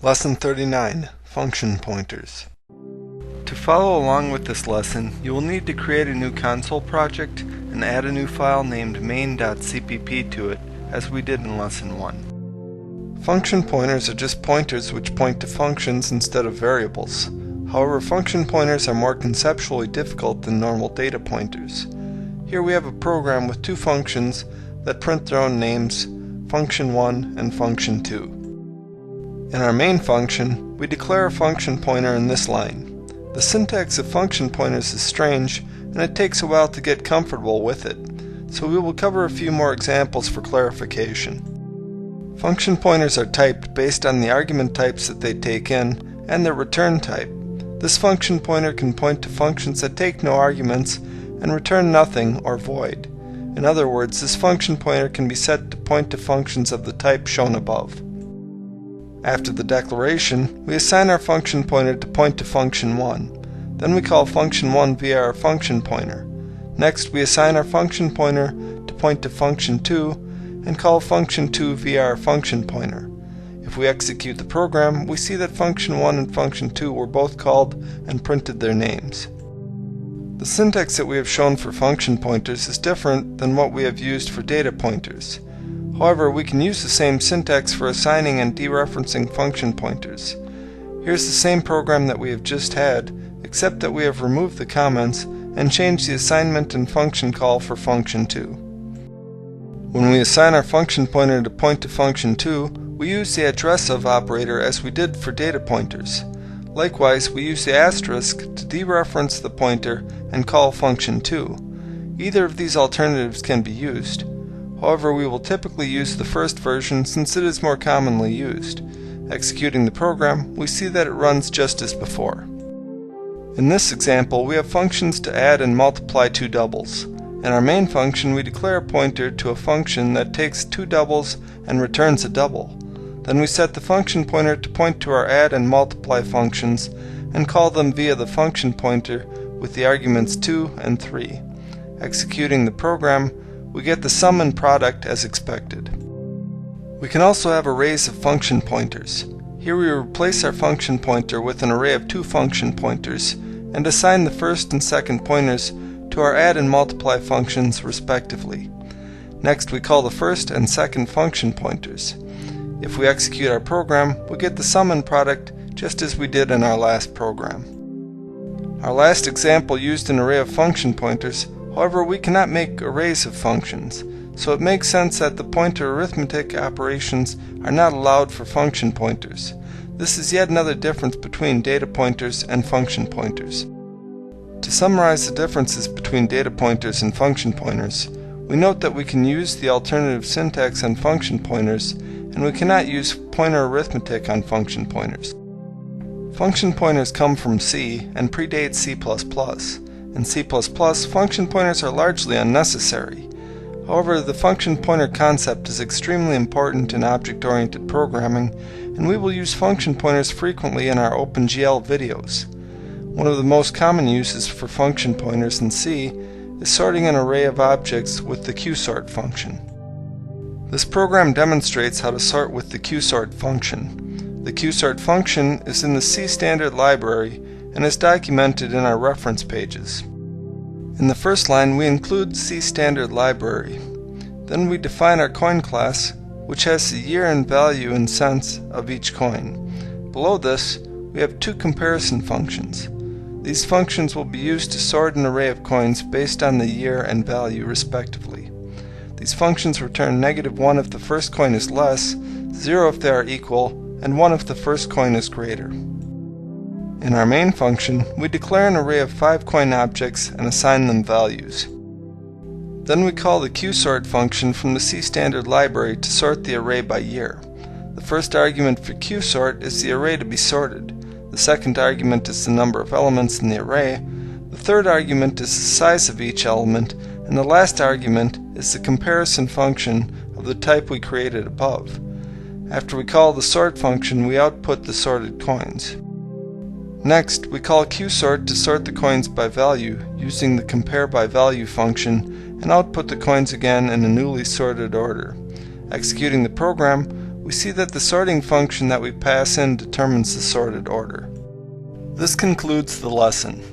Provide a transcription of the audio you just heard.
Lesson 39, Function Pointers. To follow along with this lesson, you will need to create a new console project and add a new file named main.cpp to it, as we did in Lesson 1. Function pointers are just pointers which point to functions instead of variables. However, function pointers are more conceptually difficult than normal data pointers. Here we have a program with two functions that print their own names, function1 and function2. In our main function, we declare a function pointer in this line. The syntax of function pointers is strange, and it takes a while to get comfortable with it, so we will cover a few more examples for clarification. Function pointers are typed based on the argument types that they take in and their return type. This function pointer can point to functions that take no arguments and return nothing or void. In other words, this function pointer can be set to point to functions of the type shown above. After the declaration, we assign our function pointer to point to function1. Then we call function1 via our function pointer. Next, we assign our function pointer to point to function2 and call function2 via our function pointer. If we execute the program, we see that function1 and function2 were both called and printed their names. The syntax that we have shown for function pointers is different than what we have used for data pointers. However, we can use the same syntax for assigning and dereferencing function pointers. Here's the same program that we have just had, except that we have removed the comments and changed the assignment and function call for function2. When we assign our function pointer to point to function2, we use the address of operator as we did for data pointers. Likewise, we use the asterisk to dereference the pointer and call function2. Either of these alternatives can be used. However, we will typically use the first version since it is more commonly used. Executing the program, we see that it runs just as before. In this example, we have functions to add and multiply two doubles. In our main function, we declare a pointer to a function that takes two doubles and returns a double. Then we set the function pointer to point to our add and multiply functions and call them via the function pointer with the arguments 2 and 3. Executing the program, we get the sum and product as expected. We can also have arrays of function pointers. Here we replace our function pointer with an array of two function pointers and assign the first and second pointers to our add and multiply functions respectively. Next we call the first and second function pointers. If we execute our program, we get the sum and product just as we did in our last program. Our last example used an array of function pointers. However, we cannot make arrays of functions, so it makes sense that the pointer arithmetic operations are not allowed for function pointers. This is yet another difference between data pointers and function pointers. To summarize the differences between data pointers and function pointers, we note that we can use the alternative syntax on function pointers, and we cannot use pointer arithmetic on function pointers. Function pointers come from C and predate C++. In C++, function pointers are largely unnecessary. However, the function pointer concept is extremely important in object-oriented programming, and we will use function pointers frequently in our OpenGL videos. One of the most common uses for function pointers in C is sorting an array of objects with the qsort function. This program demonstrates how to sort with the qsort function. The qsort function is in the C standard library and is documented in our reference pages. In the first line, we include C standard library. Then we define our coin class, which has the year and value in cents of each coin. Below this, we have two comparison functions. These functions will be used to sort an array of coins based on the year and value respectively. These functions return -1 if the first coin is less, 0 if they are equal, and 1 if the first coin is greater. In our main function, we declare an array of 5 coin objects and assign them values. Then we call the qsort function from the C standard library to sort the array by year. The first argument for qsort is the array to be sorted. The second argument is the number of elements in the array. The third argument is the size of each element, and the last argument is the comparison function of the type we created above. After we call the sort function, we output the sorted coins. Next, we call qsort to sort the coins by value using the compare by value function and output the coins again in a newly sorted order. Executing the program, we see that the sorting function that we pass in determines the sorted order. This concludes the lesson.